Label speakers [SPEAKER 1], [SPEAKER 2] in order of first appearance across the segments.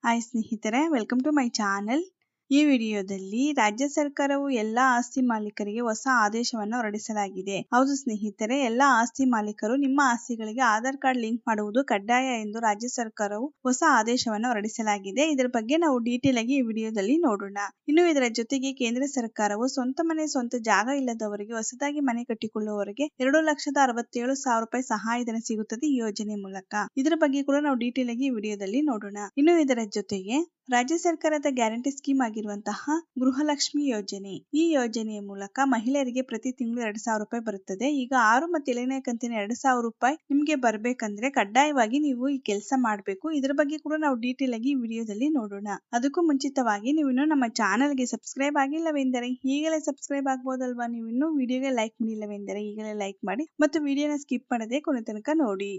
[SPEAKER 1] Hi ಸ್ನೇಹಿತರೆ, welcome to my channel. ಈ ವಿಡಿಯೋದಲ್ಲಿ ರಾಜ್ಯ ಸರ್ಕಾರವು ಎಲ್ಲಾ ಆಸ್ತಿ ಮಾಲೀಕರಿಗೆ ಹೊಸ ಆದೇಶವನ್ನು ಹೊರಡಿಸಲಾಗಿದೆ. ಹೌದು ಸ್ನೇಹಿತರೆ, ಎಲ್ಲಾ ಆಸ್ತಿ ಮಾಲೀಕರು ನಿಮ್ಮ ಆಸ್ತಿಗಳಿಗೆ ಆಧಾರ್ ಕಾರ್ಡ್ ಲಿಂಕ್ ಮಾಡುವುದು ಕಡ್ಡಾಯ ಎಂದು ರಾಜ್ಯ ಸರ್ಕಾರವು ಹೊಸ ಆದೇಶವನ್ನು ಹೊರಡಿಸಲಾಗಿದೆ. ಇದರ ಬಗ್ಗೆ ನಾವು ಡೀಟೇಲ್ ಆಗಿ ಈ ವಿಡಿಯೋದಲ್ಲಿ ನೋಡೋಣ. ಇನ್ನು ಇದರ ಜೊತೆಗೆ ಕೇಂದ್ರ ಸರ್ಕಾರವು ಸ್ವಂತ ಮನೆ ಸ್ವಂತ ಜಾಗ ಇಲ್ಲದವರಿಗೆ ಹೊಸದಾಗಿ ಮನೆ ಕಟ್ಟಿಕೊಳ್ಳುವವರಿಗೆ 2,67,000 ರೂಪಾಯಿ ಸಹಾಯಧನ ಸಿಗುತ್ತದೆ ಈ ಯೋಜನೆ ಮೂಲಕ. ಇದರ ಬಗ್ಗೆ ಕೂಡ ನಾವು ಡೀಟೇಲ್ ಆಗಿ ಈ ವಿಡಿಯೋದಲ್ಲಿ ನೋಡೋಣ. ಇನ್ನು ಇದರ ಜೊತೆಗೆ ರಾಜ್ಯ ಸರ್ಕಾರದ ಗ್ಯಾರಂಟಿ ಸ್ಕೀಮ್ ಆಗಿರುವಂತಹ ಗೃಹಲಕ್ಷ್ಮಿ ಯೋಜನೆ, ಈ ಯೋಜನೆಯ ಮೂಲಕ ಮಹಿಳೆಯರಿಗೆ ಪ್ರತಿ ತಿಂಗಳು 2,000 ರೂಪಾಯಿ ಬರುತ್ತದೆ. ಈಗ 6 ಮತ್ತು 7ನೇ ಕಂತಿನ 2,000 ರೂಪಾಯಿ ನಿಮ್ಗೆ ಬರ್ಬೇಕಂದ್ರೆ ಕಡ್ಡಾಯವಾಗಿ ನೀವು ಈ ಕೆಲಸ ಮಾಡಬೇಕು. ಇದರ ಬಗ್ಗೆ ಕೂಡ ನಾವು ಡೀಟೇಲ್ ಆಗಿ ಈ ವಿಡಿಯೋದಲ್ಲಿ ನೋಡೋಣ. ಅದಕ್ಕೂ ಮುಂಚಿತವಾಗಿ ನೀವು ಇನ್ನೂ ನಮ್ಮ ಚಾನೆಲ್ಗೆ ಸಬ್ಸ್ಕ್ರೈಬ್ ಆಗಿಲ್ಲವೆಂದರೆ ಈಗಲೇ ಸಬ್ಸ್ಕ್ರೈಬ್ ಆಗ್ಬೋದಲ್ವಾ. ನೀವು ಇನ್ನೂ ವಿಡಿಯೋಗೆ ಲೈಕ್ ಮಾಡಿಲ್ಲವೆಂದರೆ ಈಗಲೇ ಲೈಕ್ ಮಾಡಿ ಮತ್ತು ವಿಡಿಯೋನ ಸ್ಕಿಪ್ ಮಾಡದೆ ಕೊನೆ ತನಕ ನೋಡಿ.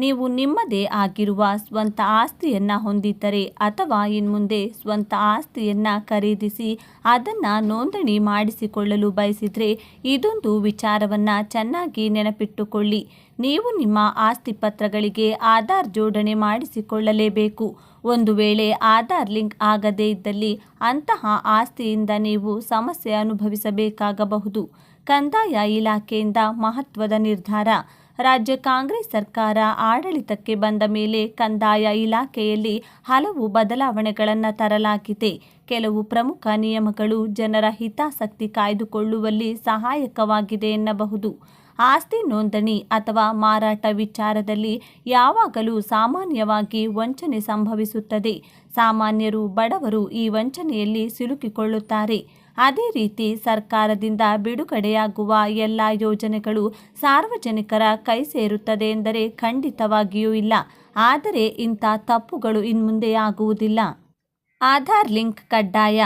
[SPEAKER 2] ನೀವು ನಿಮ್ಮದೇ ಆಗಿರುವ ಸ್ವಂತ ಆಸ್ತಿಯನ್ನು ಹೊಂದಿದ್ದರೆ ಅಥವಾ ಇನ್ಮುಂದೆ ಸ್ವಂತ ಆಸ್ತಿಯನ್ನು ಖರೀದಿಸಿ ಅದನ್ನು ನೋಂದಣಿ ಮಾಡಿಸಿಕೊಳ್ಳಲು ಬಯಸಿದರೆ ಇದೊಂದು ವಿಚಾರವನ್ನು ಚೆನ್ನಾಗಿ ನೆನಪಿಟ್ಟುಕೊಳ್ಳಿ. ನೀವು ನಿಮ್ಮ ಆಸ್ತಿ ಪತ್ರಗಳಿಗೆ ಆಧಾರ್ ಜೋಡಣೆ ಮಾಡಿಸಿಕೊಳ್ಳಲೇಬೇಕು. ಒಂದು ವೇಳೆ ಆಧಾರ್ ಲಿಂಕ್ ಆಗದೇ ಇದ್ದಲ್ಲಿ ಅಂತಹ ಆಸ್ತಿಯಿಂದ ನೀವು ಸಮಸ್ಯೆ ಅನುಭವಿಸಬೇಕಾಗಬಹುದು. ಕಂದಾಯ ಇಲಾಖೆಯಿಂದ ಮಹತ್ವದ ನಿರ್ಧಾರ. ರಾಜ್ಯ ಕಾಂಗ್ರೆಸ್ ಸರ್ಕಾರ ಆಡಳಿತಕ್ಕೆ ಬಂದ ಮೇಲೆ ಕಂದಾಯ ಇಲಾಖೆಯಲ್ಲಿ ಹಲವು ಬದಲಾವಣೆಗಳನ್ನು ತರಲಾಗಿದೆ. ಕೆಲವು ಪ್ರಮುಖ ನಿಯಮಗಳು ಜನರ ಹಿತಾಸಕ್ತಿ ಕಾಯ್ದುಕೊಳ್ಳುವಲ್ಲಿ ಸಹಾಯಕವಾಗಿದೆ ಎನ್ನಬಹುದು. ಆಸ್ತಿ ನೋಂದಣಿ ಅಥವಾ ಮಾರಾಟ ವಿಚಾರದಲ್ಲಿ ಯಾವಾಗಲೂ ಸಾಮಾನ್ಯವಾಗಿ ವಂಚನೆ ಸಂಭವಿಸುತ್ತದೆ. ಸಾಮಾನ್ಯರು, ಬಡವರು ಈ ವಂಚನೆಯಲ್ಲಿ ಸಿಲುಕಿಕೊಳ್ಳುತ್ತಾರೆ. ಅದೇ ರೀತಿ ಸರ್ಕಾರದಿಂದ ಬಿಡುಗಡೆಯಾಗುವ ಎಲ್ಲ ಯೋಜನೆಗಳು ಸಾರ್ವಜನಿಕರ ಕೈ ಸೇರುತ್ತದೆ ಎಂದರೆ ಖಂಡಿತವಾಗಿಯೂ ಇಲ್ಲ. ಆದರೆ ಇಂಥ ತಪ್ಪುಗಳು ಇನ್ಮುಂದೆ ಆಗುವುದಿಲ್ಲ. ಆಧಾರ್ ಲಿಂಕ್ ಕಡ್ಡಾಯ.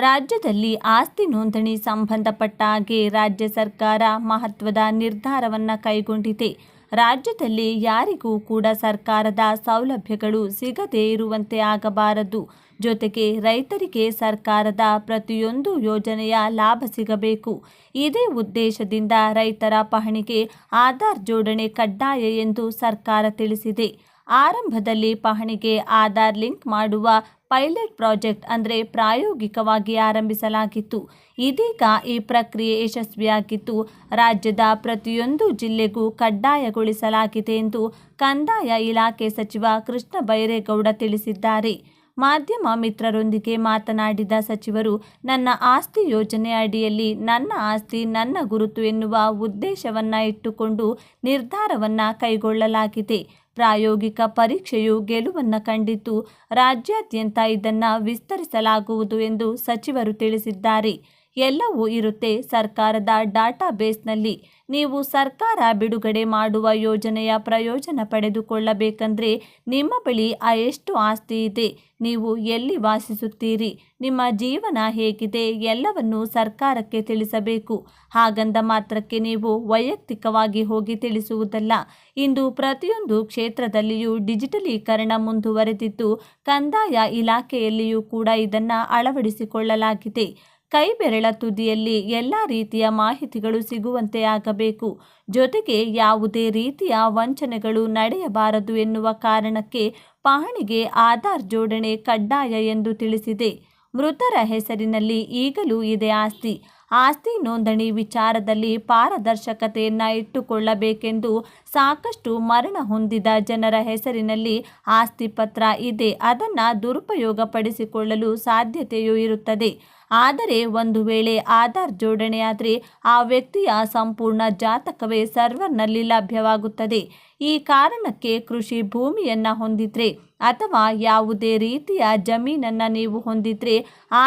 [SPEAKER 2] ರಾಜ್ಯದಲ್ಲಿ ಆಸ್ತಿ ನೋಂದಣಿ ಸಂಬಂಧಪಟ್ಟ ಹಾಗೆ ರಾಜ್ಯ ಸರ್ಕಾರ ಮಹತ್ವದ ನಿರ್ಧಾರವನ್ನು ಕೈಗೊಂಡಿದೆ. ರಾಜ್ಯದಲ್ಲಿ ಯಾರಿಗೂ ಕೂಡ ಸರ್ಕಾರದ ಸೌಲಭ್ಯಗಳು ಸಿಗದೇ ಇರುವಂತೆ ಆಗಬಾರದು. ಜೊತೆಗೆ ರೈತರಿಗೆ ಸರ್ಕಾರದ ಪ್ರತಿಯೊಂದು ಯೋಜನೆಯ ಲಾಭ ಸಿಗಬೇಕು. ಇದೇ ಉದ್ದೇಶದಿಂದ ರೈತರ ಪಹಣಿಗೆ ಆಧಾರ್ ಜೋಡಣೆ ಕಡ್ಡಾಯ ಎಂದು ಸರ್ಕಾರ ತಿಳಿಸಿದೆ. ಆರಂಭದಲ್ಲಿ ಪಹಣಿಗೆ ಆಧಾರ್ ಲಿಂಕ್ ಮಾಡುವ ಪೈಲಟ್ ಪ್ರಾಜೆಕ್ಟ್ ಅಂದರೆ ಪ್ರಾಯೋಗಿಕವಾಗಿ ಆರಂಭಿಸಲಾಗಿತ್ತು. ಇದೀಗ ಈ ಪ್ರಕ್ರಿಯೆ ಯಶಸ್ವಿಯಾಗಿದ್ದು ರಾಜ್ಯದ ಪ್ರತಿಯೊಂದು ಜಿಲ್ಲೆಗೂ ಕಡ್ಡಾಯಗೊಳಿಸಲಾಗಿದೆ ಎಂದು ಕಂದಾಯ ಇಲಾಖೆ ಸಚಿವ ಕೃಷ್ಣ ಬೈರೇಗೌಡ ತಿಳಿಸಿದ್ದಾರೆ. ಮಾಧ್ಯಮ ಮಿತ್ರರೊಂದಿಗೆ ಮಾತನಾಡಿದ ಸಚಿವರು, ನನ್ನ ಆಸ್ತಿ ಯೋಜನೆ ಅಡಿಯಲ್ಲಿ ನನ್ನ ಆಸ್ತಿ ನನ್ನ ಗುರುತು ಎನ್ನುವ ಉದ್ದೇಶವನ್ನು ಇಟ್ಟುಕೊಂಡು ನಿರ್ಧಾರವನ್ನು ಕೈಗೊಳ್ಳಲಾಗಿದೆ. ಪ್ರಾಯೋಗಿಕ ಪರೀಕ್ಷೆಯು ಗೆಲುವನ್ನು ಕಂಡಿದ್ದು ರಾಜ್ಯಾದ್ಯಂತ ಇದನ್ನು ವಿಸ್ತರಿಸಲಾಗುವುದು ಎಂದು ಸಚಿವರು ತಿಳಿಸಿದ್ದಾರೆ. ಎಲ್ಲವೂ ಇರುತ್ತೆ ಸರ್ಕಾರದ ಡಾಟಾ ಬೇಸ್ನಲ್ಲಿ. ನೀವು ಸರ್ಕಾರ ಬಿಡುಗಡೆ ಮಾಡುವ ಯೋಜನೆಯ ಪ್ರಯೋಜನ ಪಡೆದುಕೊಳ್ಳಬೇಕಂದ್ರೆ ನಿಮ್ಮ ಬಳಿ ಎಷ್ಟು ಆಸ್ತಿ ಇದೆ, ನೀವು ಎಲ್ಲಿ ವಾಸಿಸುತ್ತೀರಿ, ನಿಮ್ಮ ಜೀವನ ಹೇಗಿದೆ ಎಲ್ಲವನ್ನೂ ಸರ್ಕಾರಕ್ಕೆ ತಿಳಿಸಬೇಕು. ಹಾಗಂದ ಮಾತ್ರಕ್ಕೆ ನೀವು ವೈಯಕ್ತಿಕವಾಗಿ ಹೋಗಿ ತಿಳಿಸುವುದಲ್ಲ. ಇಂದು ಪ್ರತಿಯೊಂದು ಕ್ಷೇತ್ರದಲ್ಲಿಯೂ ಡಿಜಿಟಲೀಕರಣ ಮುಂದುವರೆದಿದ್ದು ಕಂದಾಯ ಇಲಾಖೆಯಲ್ಲಿಯೂ ಕೂಡ ಇದನ್ನು ಅಳವಡಿಸಿಕೊಳ್ಳಲಾಗಿದೆ. ಕೈ ಬೆರಳ ತುದಿಯಲ್ಲಿ ಎಲ್ಲ ರೀತಿಯ ಮಾಹಿತಿಗಳು ಸಿಗುವಂತೆ ಆಗಬೇಕು. ಜೊತೆಗೆ ಯಾವುದೇ ರೀತಿಯ ವಂಚನೆಗಳು ನಡೆಯಬಾರದು ಎನ್ನುವ ಕಾರಣಕ್ಕೆ ಪಹಣಿಗೆ ಆಧಾರ್ ಜೋಡಣೆ ಕಡ್ಡಾಯ ಎಂದು ತಿಳಿಸಿದೆ. ಮೃತರ ಹೆಸರಿನಲ್ಲಿ ಈಗಲೂ ಇದೆ ಆಸ್ತಿ. ಆಸ್ತಿ ನೋಂದಣಿ ವಿಚಾರದಲ್ಲಿ ಪಾರದರ್ಶಕತೆಯನ್ನು ಇಟ್ಟುಕೊಳ್ಳಬೇಕೆಂದು ಸಾಕಷ್ಟು ಮರಣ ಹೊಂದಿದ ಜನರ ಹೆಸರಿನಲ್ಲಿ ಆಸ್ತಿ ಪತ್ರ ಇದೆ. ಅದನ್ನು ದುರುಪಯೋಗಪಡಿಸಿಕೊಳ್ಳಲು ಸಾಧ್ಯತೆಯೂ ಇರುತ್ತದೆ. ಆದರೆ ಒಂದು ವೇಳೆ ಆಧಾರ್ ಜೋಡಣೆಯಾದರೆ ಆ ವ್ಯಕ್ತಿಯ ಸಂಪೂರ್ಣ ಜಾತಕವೇ ಸರ್ವರ್ನಲ್ಲಿ ಲಭ್ಯವಾಗುತ್ತದೆ. ಈ ಕಾರಣಕ್ಕೆ ಕೃಷಿ ಭೂಮಿಯನ್ನು ಹೊಂದಿದ್ರೆ ಅಥವಾ ಯಾವುದೇ ರೀತಿಯ ಜಮೀನನ್ನು ನೀವು ಹೊಂದಿದ್ರೆ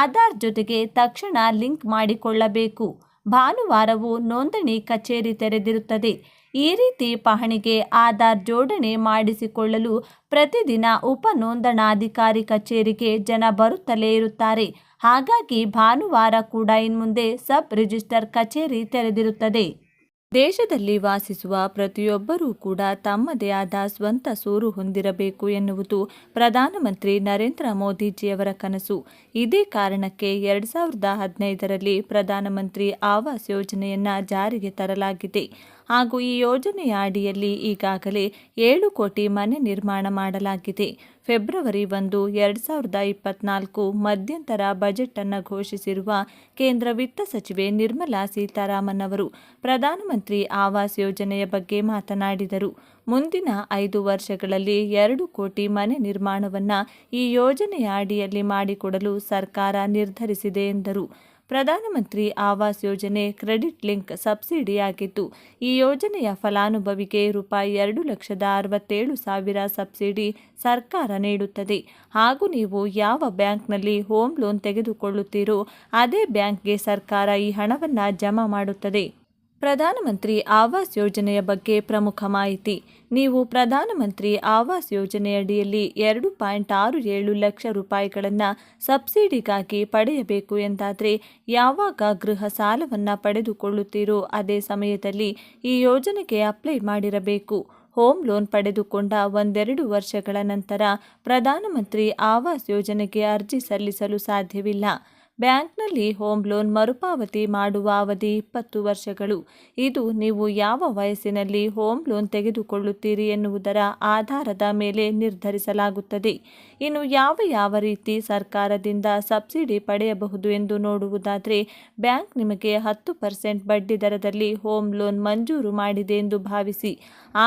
[SPEAKER 2] ಆಧಾರ್ ಜೊತೆಗೆ ತಕ್ಷಣ ಲಿಂಕ್ ಮಾಡಿಕೊಳ್ಳಬೇಕು. ಭಾನುವಾರವೂ ನೋಂದಣಿ ಕಚೇರಿ ತೆರೆದಿರುತ್ತದೆ. ಈ ರೀತಿ ಪಹಣಿಗೆ ಆಧಾರ್ ಜೋಡಣೆ ಮಾಡಿಸಿಕೊಳ್ಳಲು ಪ್ರತಿದಿನ ಉಪ ನೋಂದಣಾಧಿಕಾರಿ ಕಚೇರಿಗೆ ಜನ ಬರುತ್ತಲೇ ಇರುತ್ತಾರೆ. ಹಾಗಾಗಿ ಭಾನುವಾರ ಕೂಡ ಇನ್ಮುಂದೆ ಸಬ್ ರಿಜಿಸ್ಟರ್ ಕಚೇರಿ ತೆರೆದಿರುತ್ತದೆ. ದೇಶದಲ್ಲಿ ವಾಸಿಸುವ ಪ್ರತಿಯೊಬ್ಬರೂ ಕೂಡ ತಮ್ಮದೇ ಆದ ಸ್ವಂತ ಸೂರು ಹೊಂದಿರಬೇಕು ಎನ್ನುವುದು ಪ್ರಧಾನಮಂತ್ರಿ ನರೇಂದ್ರ ಮೋದಿಜಿಯವರ ಕನಸು. ಇದೇ ಕಾರಣಕ್ಕೆ 2015ರಲ್ಲಿ ಪ್ರಧಾನಮಂತ್ರಿ ಆವಾಸ್ ಯೋಜನೆಯನ್ನು ಜಾರಿಗೆ ತರಲಾಗಿದೆ. ಹಾಗೂ ಈ ಯೋಜನೆಯ ಅಡಿಯಲ್ಲಿ ಈಗಾಗಲೇ 7 ಕೋಟಿ ಮನೆ ನಿರ್ಮಾಣ ಮಾಡಲಾಗಿದೆ. ಫೆಬ್ರವರಿ 1, 2024 ಮಧ್ಯಂತರ ಬಜೆಟ್ ಅನ್ನು ಘೋಷಿಸಿರುವ ಕೇಂದ್ರ ವಿತ್ತ ಸಚಿವೆ ನಿರ್ಮಲಾ ಸೀತಾರಾಮನ್ ಅವರು ಪ್ರಧಾನಮಂತ್ರಿ ಆವಾಸ್ ಯೋಜನೆಯ ಬಗ್ಗೆ ಮಾತನಾಡಿದರು. ಮುಂದಿನ 5 ವರ್ಷಗಳಲ್ಲಿ 2 ಕೋಟಿ ಮನೆ ನಿರ್ಮಾಣವನ್ನು ಈ ಯೋಜನೆಯ ಅಡಿಯಲ್ಲಿ ಮಾಡಿಕೊಡಲು ಸರ್ಕಾರ ನಿರ್ಧರಿಸಿದೆ ಎಂದರು. ಪ್ರಧಾನಮಂತ್ರಿ ಆವಾಸ್ ಯೋಜನೆ ಕ್ರೆಡಿಟ್ ಲಿಂಕ್ ಸಬ್ಸಿಡಿಯಾಗಿದ್ದು, ಈ ಯೋಜನೆಯ ಫಲಾನುಭವಿಗೆ ₹2,67,000 ಸಬ್ಸಿಡಿ ಸರ್ಕಾರ ನೀಡುತ್ತದೆ. ಹಾಗೂ ನೀವು ಯಾವ ಬ್ಯಾಂಕ್ನಲ್ಲಿ ಹೋಮ್ ಲೋನ್ ತೆಗೆದುಕೊಳ್ಳುತ್ತೀರೋ ಅದೇ ಬ್ಯಾಂಕ್ಗೆ ಸರ್ಕಾರ ಈ ಹಣವನ್ನು ಜಮಾ ಮಾಡುತ್ತದೆ. ಪ್ರಧಾನಮಂತ್ರಿ ಆವಾಸ್ ಯೋಜನೆಯ ಬಗ್ಗೆ ಪ್ರಮುಖ ಮಾಹಿತಿ. ನೀವು ಪ್ರಧಾನಮಂತ್ರಿ ಆವಾಸ್ ಯೋಜನೆಯಡಿಯಲ್ಲಿ ₹2.67 ಲಕ್ಷ ಸಬ್ಸಿಡಿಗಾಗಿ ಪಡೆಯಬೇಕು ಎಂದಾದರೆ ಯಾವಾಗ ಗೃಹ ಸಾಲವನ್ನು ಪಡೆದುಕೊಳ್ಳುತ್ತೀರೋ ಅದೇ ಸಮಯದಲ್ಲಿ ಈ ಯೋಜನೆಗೆ ಅಪ್ಲೈ ಮಾಡಿರಬೇಕು. ಹೋಮ್ ಲೋನ್ ಪಡೆದುಕೊಂಡ 1-2 ವರ್ಷಗಳ ನಂತರ ಪ್ರಧಾನಮಂತ್ರಿ ಆವಾಸ್ ಯೋಜನೆಗೆ ಅರ್ಜಿ ಸಲ್ಲಿಸಲು ಸಾಧ್ಯವಿಲ್ಲ. ಬ್ಯಾಂಕ್ನಲ್ಲಿ ಹೋಮ್ ಲೋನ್ ಮರುಪಾವತಿ ಮಾಡುವ ಅವಧಿ 20 ವರ್ಷಗಳು. ಇದು ನೀವು ಯಾವ ವಯಸ್ಸಿನಲ್ಲಿ ಹೋಮ್ ಲೋನ್ ತೆಗೆದುಕೊಳ್ಳುತ್ತೀರಿ ಎನ್ನುವುದರ ಆಧಾರದ ಮೇಲೆ ನಿರ್ಧರಿಸಲಾಗುತ್ತದೆ. ಇನ್ನು ಯಾವ ರೀತಿ ಸರ್ಕಾರದಿಂದ ಸಬ್ಸಿಡಿ ಪಡೆಯಬಹುದು ಎಂದು ನೋಡುವುದಾದರೆ, ಬ್ಯಾಂಕ್ ನಿಮಗೆ 10% ಬಡ್ಡಿ ದರದಲ್ಲಿ ಹೋಮ್ ಲೋನ್ ಮಂಜೂರು ಮಾಡಿದೆ ಎಂದು ಭಾವಿಸಿ.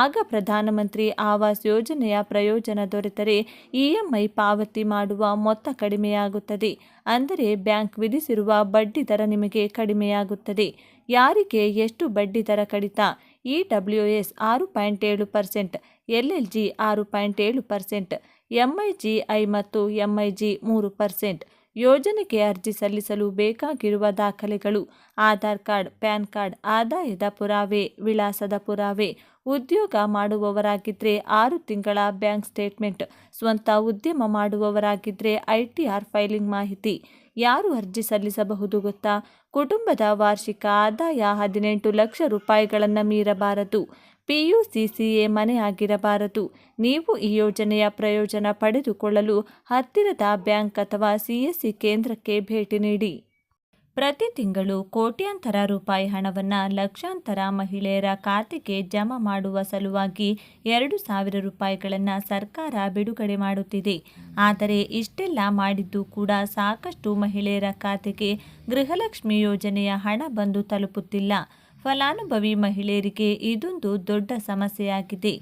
[SPEAKER 2] ಆಗ ಪ್ರಧಾನಮಂತ್ರಿ ಆವಾಸ್ ಯೋಜನೆಯ ಪ್ರಯೋಜನ ದೊರೆತರೆ EMI ಪಾವತಿ ಮಾಡುವ ಮೊತ್ತ ಕಡಿಮೆಯಾಗುತ್ತದೆ. ಅಂದರೆ ಬ್ಯಾಂಕ್ ವಿಧಿಸಿರುವ ಬಡ್ಡಿ ದರ ನಿಮಗೆ ಕಡಿಮೆಯಾಗುತ್ತದೆ. ಯಾರಿಗೆ ಎಷ್ಟು ಬಡ್ಡಿ ದರ ಕಡಿತ? EWS 6.7%, LLG 6.7%, MIGI ಮತ್ತು MIG 3%. ಯೋಜನೆಗೆ ಅರ್ಜಿ ಸಲ್ಲಿಸಲು ಬೇಕಾಗಿರುವ ದಾಖಲೆಗಳು: ಆಧಾರ್ ಕಾರ್ಡ್, ಪ್ಯಾನ್ ಕಾರ್ಡ್, ಆದಾಯದ ಪುರಾವೆ, ವಿಳಾಸದ ಪುರಾವೆ. ಉದ್ಯೋಗ ಮಾಡುವವರಾಗಿದ್ದರೆ 6 ತಿಂಗಳ ಬ್ಯಾಂಕ್ ಸ್ಟೇಟ್ಮೆಂಟ್. ಸ್ವಂತ ಉದ್ಯಮ ಮಾಡುವವರಾಗಿದ್ದರೆ ITR ಫೈಲಿಂಗ್ ಮಾಹಿತಿ. ಯಾರು ಅರ್ಜಿ ಸಲ್ಲಿಸಬಹುದು ಗೊತ್ತಾ? ಕುಟುಂಬದ ವಾರ್ಷಿಕ ಆದಾಯ 18 ಲಕ್ಷ ರೂಪಾಯಿಗಳನ್ನು ಮೀರಬಾರದು. PUCCA ಮನೆ ಆಗಿರಬಾರದು. ನೀವು ಈ ಯೋಜನೆಯ ಪ್ರಯೋಜನ ಪಡೆದುಕೊಳ್ಳಲು ಹತ್ತಿರದ ಬ್ಯಾಂಕ್ ಅಥವಾ CSC ಕೇಂದ್ರಕ್ಕೆ ಭೇಟಿ ನೀಡಿ. ಪ್ರತಿ ತಿಂಗಳು ಕೋಟ್ಯಾಂತರ ರೂಪಾಯಿ ಹಣವನ್ನು ಲಕ್ಷಾಂತರ ಮಹಿಳೆಯರ ಖಾತೆಗೆ ಜಮಾ ಮಾಡುವ ಸಲುವಾಗಿ ₹2,000 ಸರ್ಕಾರ ಬಿಡುಗಡೆ ಮಾಡುತ್ತಿದೆ. ಆದರೆ ಇಷ್ಟೆಲ್ಲ ಮಾಡಿದ್ದು ಕೂಡ ಸಾಕಷ್ಟು ಮಹಿಳೆಯರ ಖಾತೆಗೆ ಗೃಹಲಕ್ಷ್ಮಿ ಯೋಜನೆಯ ಹಣ ಬಂದು ತಲುಪುತ್ತಿಲ್ಲ. ಫಲಾನುಭವಿ ಮಹಿಳೆಯರಿಗೆ ಇದೊಂದು ದೊಡ್ಡ ಸಮಸ್ಯೆಯಾಗಿದೆ.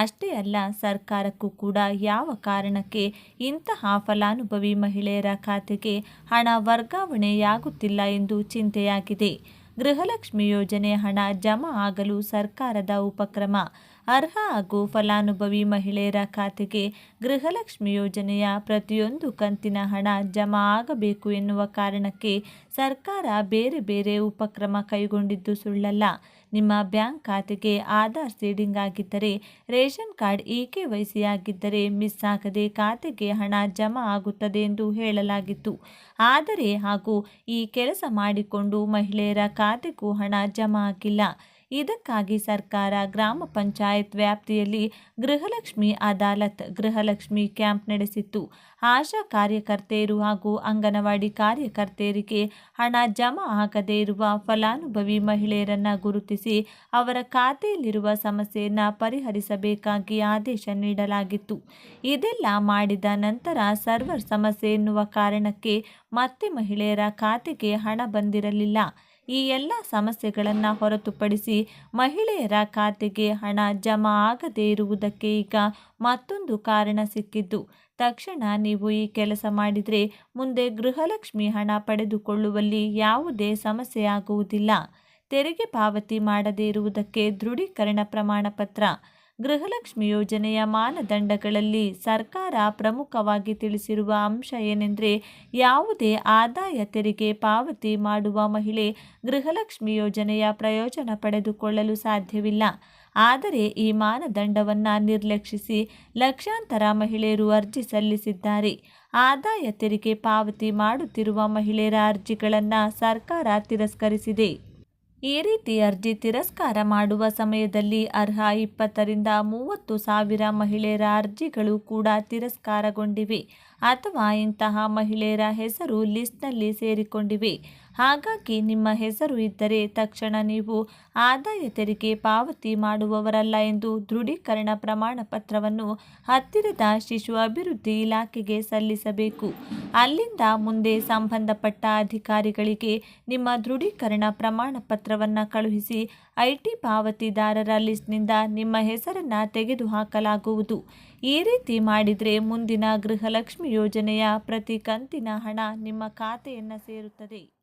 [SPEAKER 2] ಅಷ್ಟೇ ಅಲ್ಲ, ಸರ್ಕಾರಕ್ಕೂ ಕೂಡ ಯಾವ ಕಾರಣಕ್ಕೆ ಇಂತಹ ಫಲಾನುಭವಿ ಮಹಿಳೆಯರ ಖಾತೆಗೆ ಹಣ ವರ್ಗಾವಣೆಯಾಗುತ್ತಿಲ್ಲ ಎಂದು ಚಿಂತೆಯಾಗಿದೆ. ಗೃಹಲಕ್ಷ್ಮಿ ಯೋಜನೆ ಹಣ ಜಮಾ ಆಗಲು ಸರ್ಕಾರದ ಉಪಕ್ರಮ. ಅರ್ಹ ಹಾಗೂ ಫಲಾನುಭವಿ ಮಹಿಳೆಯರ ಖಾತೆಗೆ ಗೃಹಲಕ್ಷ್ಮಿ ಯೋಜನೆಯ ಪ್ರತಿಯೊಂದು ಕಂತಿನ ಹಣ ಜಮಾ ಆಗಬೇಕು ಎನ್ನುವ ಕಾರಣಕ್ಕೆ ಸರ್ಕಾರ ಬೇರೆ ಬೇರೆ ಉಪಕ್ರಮ ಕೈಗೊಂಡಿದ್ದು ಸುಳ್ಳಲ್ಲ. ನಿಮ್ಮ ಬ್ಯಾಂಕ್ ಖಾತೆಗೆ ಆಧಾರ್ ಸೀಡಿಂಗ್ ಆಗಿದ್ದರೆ, ರೇಷನ್ ಕಾರ್ಡ್ EKYC ಆಗಿದ್ದರೆ ಮಿಸ್ ಆಗದೆ ಖಾತೆಗೆ ಹಣ ಜಮಾ ಆಗುತ್ತದೆ ಎಂದು ಹೇಳಲಾಗಿತ್ತು. ಆದರೆ ಹಾಗೂ ಈ ಕೆಲಸ ಮಾಡಿಕೊಂಡು ಮಹಿಳೆಯರ ಖಾತೆಗೂ ಹಣ ಜಮಾ ಆಗಿಲ್ಲ. ಇದಕ್ಕಾಗಿ ಸರ್ಕಾರ ಗ್ರಾಮ ಪಂಚಾಯತ್ ವ್ಯಾಪ್ತಿಯಲ್ಲಿ ಗೃಹಲಕ್ಷ್ಮಿ ಅದಾಲತ್, ಗೃಹಲಕ್ಷ್ಮಿ ಕ್ಯಾಂಪ್ ನಡೆಸಿತ್ತು. ಆಶಾ ಕಾರ್ಯಕರ್ತೆಯರು ಹಾಗೂ ಅಂಗನವಾಡಿ ಕಾರ್ಯಕರ್ತೆಯರಿಗೆ ಹಣ ಜಮಾ ಆಗದೇ ಇರುವ ಫಲಾನುಭವಿ ಮಹಿಳೆಯರನ್ನು ಗುರುತಿಸಿ ಅವರ ಖಾತೆಯಲ್ಲಿರುವ ಸಮಸ್ಯೆಯನ್ನು ಪರಿಹರಿಸಬೇಕಾಗಿ ಆದೇಶ ನೀಡಲಾಗಿತ್ತು. ಇದೆಲ್ಲ ಮಾಡಿದ ನಂತರ ಸರ್ವರ್ ಸಮಸ್ಯೆ ಎನ್ನುವ ಕಾರಣಕ್ಕೆ ಮತ್ತೆ ಮಹಿಳೆಯರ ಖಾತೆಗೆ ಹಣ ಬಂದಿರಲಿಲ್ಲ. ಈ ಎಲ್ಲ ಸಮಸ್ಯೆಗಳನ್ನು ಹೊರತುಪಡಿಸಿ ಮಹಿಳೆಯರ ಖಾತೆಗೆ ಹಣ ಜಮಾ ಆಗದೇ ಇರುವುದಕ್ಕೆ ಈಗ ಮತ್ತೊಂದು ಕಾರಣ ಸಿಕ್ಕಿದ್ದು. ತಕ್ಷಣ ನೀವು ಈ ಕೆಲಸ ಮಾಡಿದರೆ ಮುಂದೆ ಗೃಹಲಕ್ಷ್ಮಿ ಹಣ ಪಡೆದುಕೊಳ್ಳುವಲ್ಲಿ ಯಾವುದೇ ಸಮಸ್ಯೆಯಾಗುವುದಿಲ್ಲ. ತೆರಿಗೆ ಪಾವತಿ ಮಾಡದೇ ಇರುವುದಕ್ಕೆ ದೃಢೀಕರಣ ಪ್ರಮಾಣ ಪತ್ರ. ಗೃಹಲಕ್ಷ್ಮಿ ಯೋಜನೆಯ ಮಾನದಂಡಗಳಲ್ಲಿ ಸರ್ಕಾರ ಪ್ರಮುಖವಾಗಿ ತಿಳಿಸಿರುವ ಅಂಶ ಏನೆಂದರೆ, ಯಾವುದೇ ಆದಾಯ ತೆರಿಗೆ ಪಾವತಿ ಮಾಡುವ ಮಹಿಳೆ ಗೃಹಲಕ್ಷ್ಮಿ ಯೋಜನೆಯ ಪ್ರಯೋಜನ ಪಡೆದುಕೊಳ್ಳಲು ಸಾಧ್ಯವಿಲ್ಲ. ಆದರೆ ಈ ಮಾನದಂಡವನ್ನು ನಿರ್ಲಕ್ಷಿಸಿ ಲಕ್ಷಾಂತರ ಮಹಿಳೆಯರು ಅರ್ಜಿ ಸಲ್ಲಿಸಿದ್ದಾರೆ. ಆದಾಯ ತೆರಿಗೆ ಪಾವತಿ ಮಾಡುತ್ತಿರುವ ಮಹಿಳೆಯರ ಅರ್ಜಿಗಳನ್ನು ಸರ್ಕಾರ ತಿರಸ್ಕರಿಸಿದೆ. ಈ ರೀತಿ ಅರ್ಜಿ ತಿರಸ್ಕಾರ ಮಾಡುವ ಸಮಯದಲ್ಲಿ ಅರ್ಹ 20ರಿಂದ 30 ಸಾವಿರ ಮಹಿಳೆಯರ ಅರ್ಜಿಗಳು ಕೂಡ ತಿರಸ್ಕಾರಗೊಂಡಿವೆ ಅಥವಾ ಇಂತಹ ಮಹಿಳೆಯರ ಹೆಸರು ಲಿಸ್ಟ್ನಲ್ಲಿ ಸೇರಿಕೊಂಡಿವೆ. ಹಾಗಾಗಿ ನಿಮ್ಮ ಹೆಸರು ಇದ್ದರೆ ತಕ್ಷಣ ನೀವು ಆದಾಯ ತೆರಿಗೆ ಪಾವತಿ ಮಾಡುವವರಲ್ಲ ಎಂದು ದೃಢೀಕರಣ ಪ್ರಮಾಣ ಪತ್ರವನ್ನು ಹತ್ತಿರದ ಶಿಶು ಅಭಿವೃದ್ಧಿ ಇಲಾಖೆಗೆ ಸಲ್ಲಿಸಬೇಕು. ಅಲ್ಲಿಂದ ಮುಂದೆ ಸಂಬಂಧಪಟ್ಟ ಅಧಿಕಾರಿಗಳಿಗೆ ನಿಮ್ಮ ದೃಢೀಕರಣ ಪ್ರಮಾಣ ಪತ್ರವನ್ನು ಕಳುಹಿಸಿ ಐಟಿ ಪಾವತಿದಾರರ ಲಿಸ್ಟ್ನಿಂದ ನಿಮ್ಮ ಹೆಸರನ್ನು ತೆಗೆದುಹಾಕಲಾಗುವುದು. ಈ ರೀತಿ ಮಾಡಿದರೆ ಮುಂದಿನ ಗೃಹಲಕ್ಷ್ಮಿ ಯೋಜನೆಯ ಪ್ರತಿ ಕಂತಿನ ಹಣ ನಿಮ್ಮ ಖಾತೆಯನ್ನು ಸೇರುತ್ತದೆ.